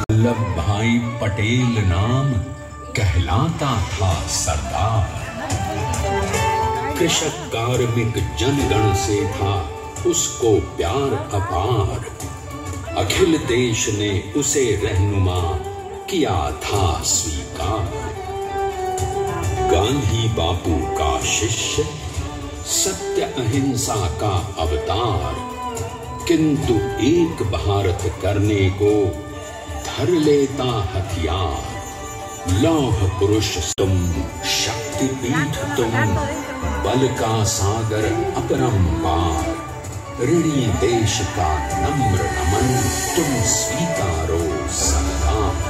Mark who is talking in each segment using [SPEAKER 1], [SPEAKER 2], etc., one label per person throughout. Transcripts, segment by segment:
[SPEAKER 1] वल्लभ भाई पटेल नाम कहलाता था सरदार। कृषक कार्मिक जनगण से था उसको प्यार अपार। अखिल देश ने उसे रहनुमा किया था स्वीकार। गांधी बापू का शिष्य, सत्य अहिंसा का अवतार, किंतु एक भारत करने को धर लेता हथियार। लौह पुरुष तुम, शक्तिपीठ तुम, बल का सागर अपरंपार। ऋणी देश का नम्र नमन तुम स्वीकारो सरकार।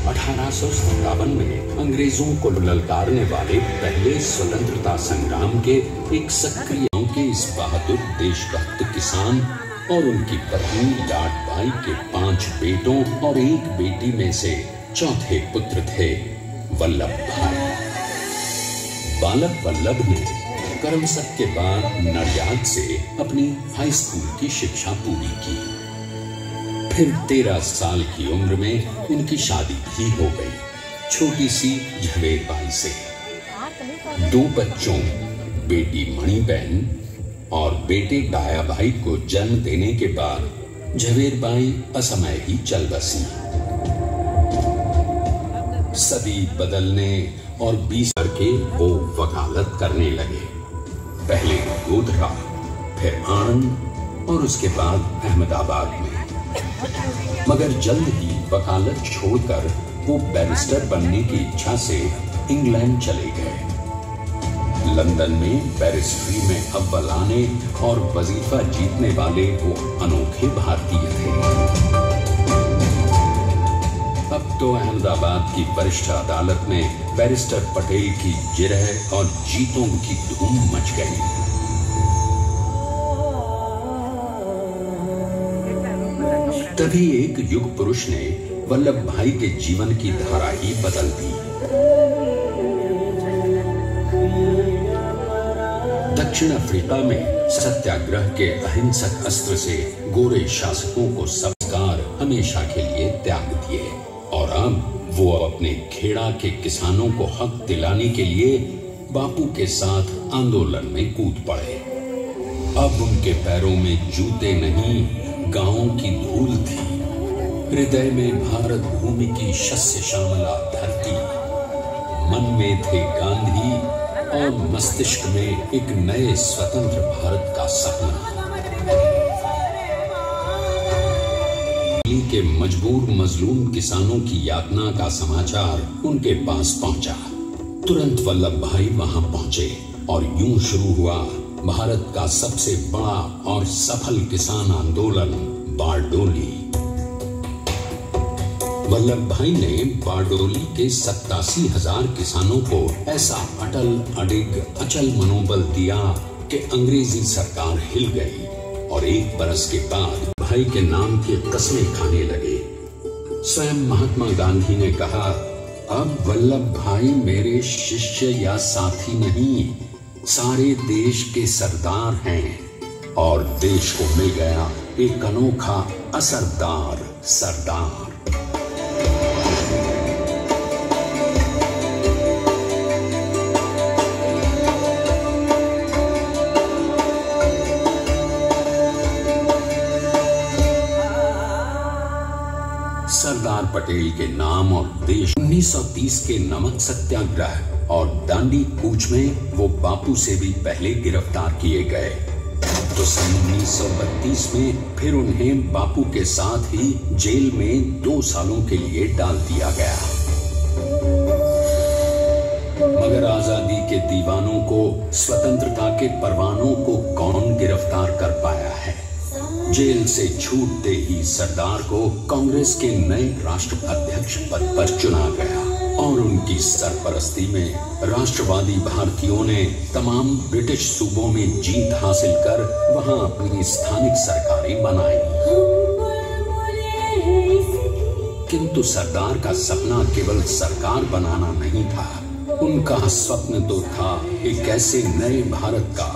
[SPEAKER 1] 1857 में अंग्रेजों को ललकारने वाले पहले स्वतंत्रता संग्राम के एक सक्रिय के इस बहादुर देशभक्त किसान और उनकी पत्नी लाडबाई के 5 बेटों और 1 बेटी में से चौथे पुत्र थे वल्लभ भाई। बालक वल्लभ ने करमसद के बाद नडियाद से अपनी हाई स्कूल की शिक्षा पूरी की। फिर 13 साल की उम्र में उनकी शादी भी हो गई, छोटी सी झवेरबाई से। 2 बच्चों, बेटी मणिबहन और बेटे डायाभाई को जन्म देने के बाद झवेरबाई असमय ही चल बसी। सदी बदलने और 20 करके वो वकालत करने लगे। पहले गोधरा, फिर आणंद और उसके बाद अहमदाबाद में। मगर जल्द ही वकालत छोड़कर वो बैरिस्टर बनने की इच्छा से इंग्लैंड चले गए। लंदन में बैरिस्ट्री में अव्वल आने और वजीफा जीतने वाले वो अनोखे भारतीय थे। अब तो अहमदाबाद की वरिष्ठ अदालत में बैरिस्टर पटेल की जिरह और जीतों की धूम मच गई। तभी एक युग पुरुष ने वल्लभ भाई के जीवन की धारा ही बदल दी। दक्षिण अफ्रीका में सत्याग्रह के अहिंसक अस्त्र से गोरे शासकों को संस्कार हमेशा के लिए त्याग दिए और अब वो अपने खेड़ा के किसानों को हक दिलाने के लिए बापू के साथ आंदोलन में कूद पड़े। अब उनके पैरों में जूते नहीं, गांवों की धूल थी। हृदय में भारत भूमि की शस्य श्यामला धरती। मन में थे गांधी और मस्तिष्क में एक नए स्वतंत्र भारत का सपना। के मजबूर मजलूम किसानों की यातना का समाचार उनके पास पहुंचा। तुरंत वल्लभ भाई वहां पहुंचे और यूं शुरू हुआ भारत का सबसे बड़ा और सफल किसान आंदोलन बारडोली। वल्लभ भाई ने बारडोली के 87,000 किसानों को ऐसा अटल अडिग अचल मनोबल दिया कि अंग्रेजी सरकार हिल गई और 1 बरस के बाद भाई के नाम की कस्में खाने लगे। स्वयं महात्मा गांधी ने कहा, अब वल्लभ भाई मेरे शिष्य या साथी नहीं, सारे देश के सरदार हैं। और देश को मिल गया एक अनोखा असरदार सरदार। सरदार पटेल के नाम और देश 1930 के नमक सत्याग्रह और दांडी कूच में वो बापू से भी पहले गिरफ्तार किए गए। तो सन 1932 में फिर उन्हें बापू के साथ ही जेल में 2 सालों के लिए डाल दिया गया। मगर आजादी के दीवानों को, स्वतंत्रता के परवानों को कौन गिरफ्तार कर पाया है। जेल से छूटते ही सरदार को कांग्रेस के नए राष्ट्राध्यक्ष पद पर चुना गया और उनकी सरपरस्ती में राष्ट्रवादी भारतीयों ने तमाम ब्रिटिश सूबों में जीत हासिल कर वहां अपनी स्थानिक सरकारें बनाई। किंतु सरदार का सपना केवल सरकार बनाना नहीं था, उनका स्वप्न तो था एक ऐसे नए भारत का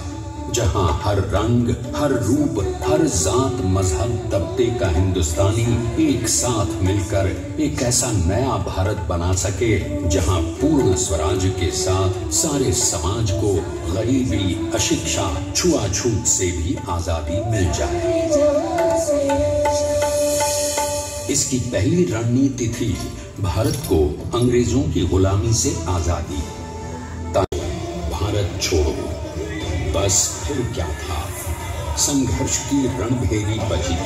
[SPEAKER 1] जहां हर रंग, हर रूप, हर जात, मजहब, तबके का हिंदुस्तानी एक साथ मिलकर एक ऐसा नया भारत बना सके जहां पूर्ण स्वराज के साथ सारे समाज को गरीबी, अशिक्षा, छुआछूत से भी आजादी मिल जाए। इसकी पहली रणनीति थी भारत को अंग्रेजों की गुलामी से आजादी। भारत छोड़ो, बस फिर क्या था, संघर्ष की रणभेरी बजी।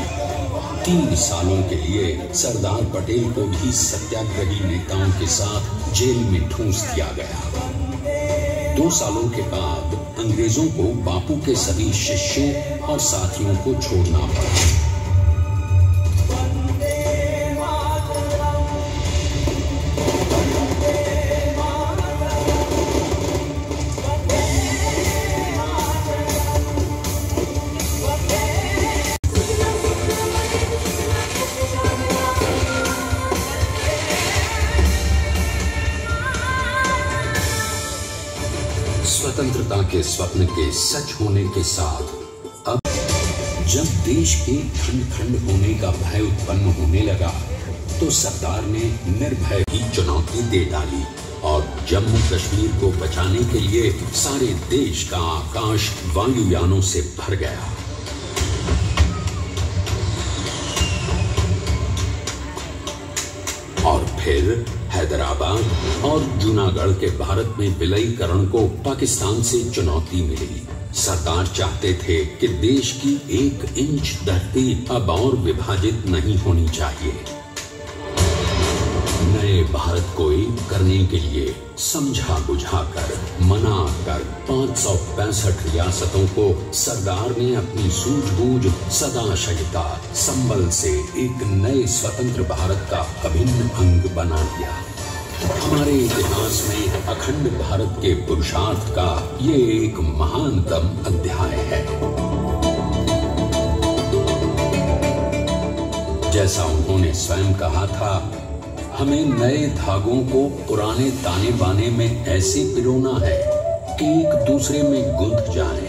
[SPEAKER 1] 3 सालों के लिए सरदार पटेल को भी सत्याग्रही नेताओं के साथ जेल में ठूंस दिया गया। 2 सालों के बाद अंग्रेजों को बापू के सभी शिष्यों और साथियों को छोड़ना पड़ा। स्वतंत्रता के स्वप्न के सच होने के साथ अब जब देश के खंड खंड होने का भय उत्पन्न होने लगा तो सरदार ने निर्भय की चुनौती दे डाली और जम्मू कश्मीर को बचाने के लिए सारे देश का आकाश वायुयानों से भर गया। और फिर हैदराबाद और जूनागढ़ के भारत में विलयीकरण को पाकिस्तान से चुनौती मिली। सरदार चाहते थे कि देश की 1 इंच धरती अब और विभाजित नहीं होनी चाहिए। नए भारत को एक करने के लिए समझा बुझाकर, मना कर 565 रियासतों को सरदार ने अपनी सूझबूझ, सदाशयता, संबल से एक नए स्वतंत्र भारत का अभिन्न अंग बना दिया। हमारे इतिहास में अखंड भारत के पुरुषार्थ का ये एक महानतम अध्याय है। जैसा उन्होंने स्वयं कहा था, हमें नए धागों को पुराने ताने बाने में ऐसे पिरोना है कि एक दूसरे में गुंथ जाए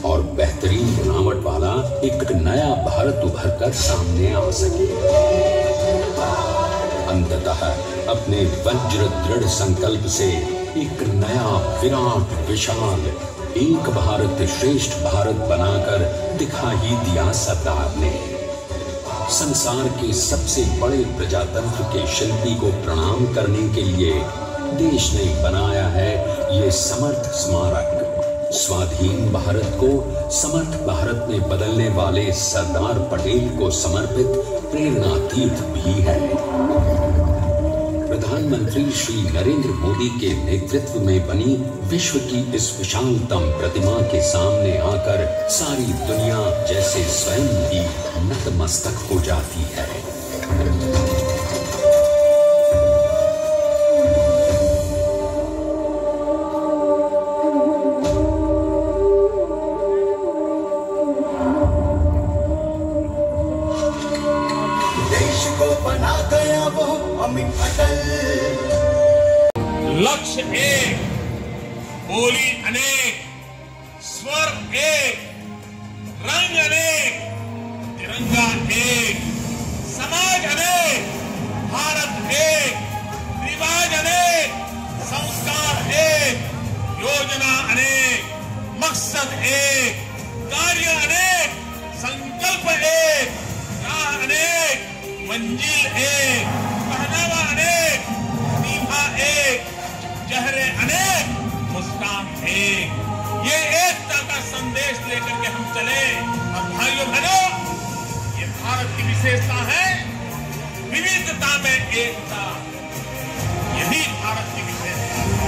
[SPEAKER 1] और बेहतरीन बनावट वाला एक नया भारत उभर कर सामने आ सके। अंततः अपने वज्र दृढ़ संकल्प से एक नया विराट विशाल एक भारत श्रेष्ठ भारत बनाकर दिखा ही दिया सरदार ने। संसार के सबसे बड़े प्रजातंत्र के शिल्पी को प्रणाम करने के लिए देश ने बनाया है ये समर्थ स्मारक। स्वाधीन भारत को समर्थ भारत में बदलने वाले सरदार पटेल को समर्पित प्रेरणा तीर्थ भी है। प्रधानमंत्री श्री नरेंद्र मोदी के नेतृत्व में बनी विश्व की इस विशालतम प्रतिमा के सामने आकर सारी दुनिया जैसे स्वयं ही नतमस्तक हो जाती है।
[SPEAKER 2] लक्ष्य एक, बोली अनेक, स्वर एक, रंग अनेक, तिरंगा एक, समाज अनेक, भारत एक, रिवाज अनेक, संस्कार एक, योजना अनेक, मकसद एक, कार्य अनेक, संकल्प एक, राह अनेक, मंजिल एक, पहनावा अनेक, सीमा एक, चेहरे अनेक, मुस्कान एक। ये एकता का संदेश लेकर के हम चले। और भाइयों बहनों, ये भारत की विशेषता है, विविधता में एकता। यही भारत की विशेषता है।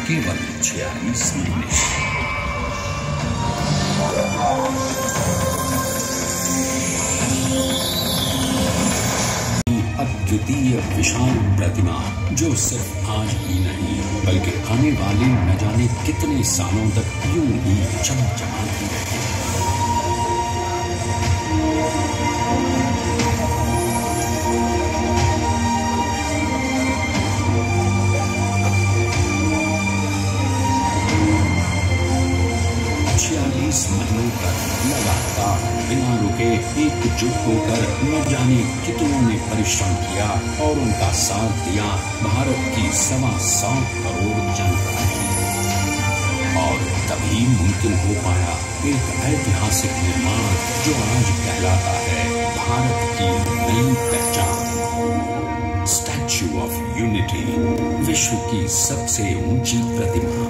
[SPEAKER 1] केवल 46 महीने। अद्वितीय विशाल प्रतिमा जो सिर्फ आज ही नहीं बल्कि आने वाले न जाने कितने सालों तक यूं ही चमचमाती रहेगी। महीनों तक लगातार बिना रुके एकजुट होकर न जाने कितनों ने परिश्रम किया और उनका साथ दिया भारत की 125 करोड़ जनता ने। और तभी मुमकिन हो पाया एक ऐतिहासिक निर्माण जो आज कहलाता है भारत की नई पहचान। स्टैच्यू ऑफ यूनिटी, विश्व की सबसे ऊंची प्रतिमा।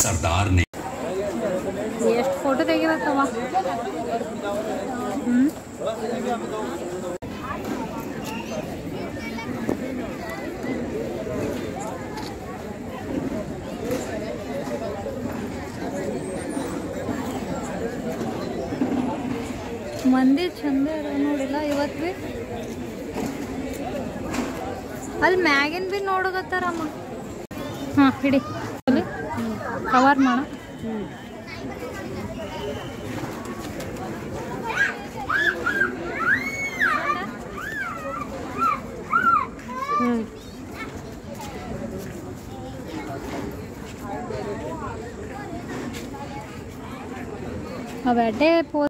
[SPEAKER 1] सरदार ने
[SPEAKER 3] फोटो देखिए ಮಂದಿ ಚಂದ ನೋಡಿಲ್ಲ ಇವತ್ತು ಬಿ ಅಲ್ಲಿ ಮ್ಯಾಗಿನ್ ಬಿ ನೋಡಕತ್ತಾರಮ್ಮ ಹಾಂ ಹಿಡಿ ಅಲ್ಲಿ ಕವರ್ ಮಾಡ अब बैठे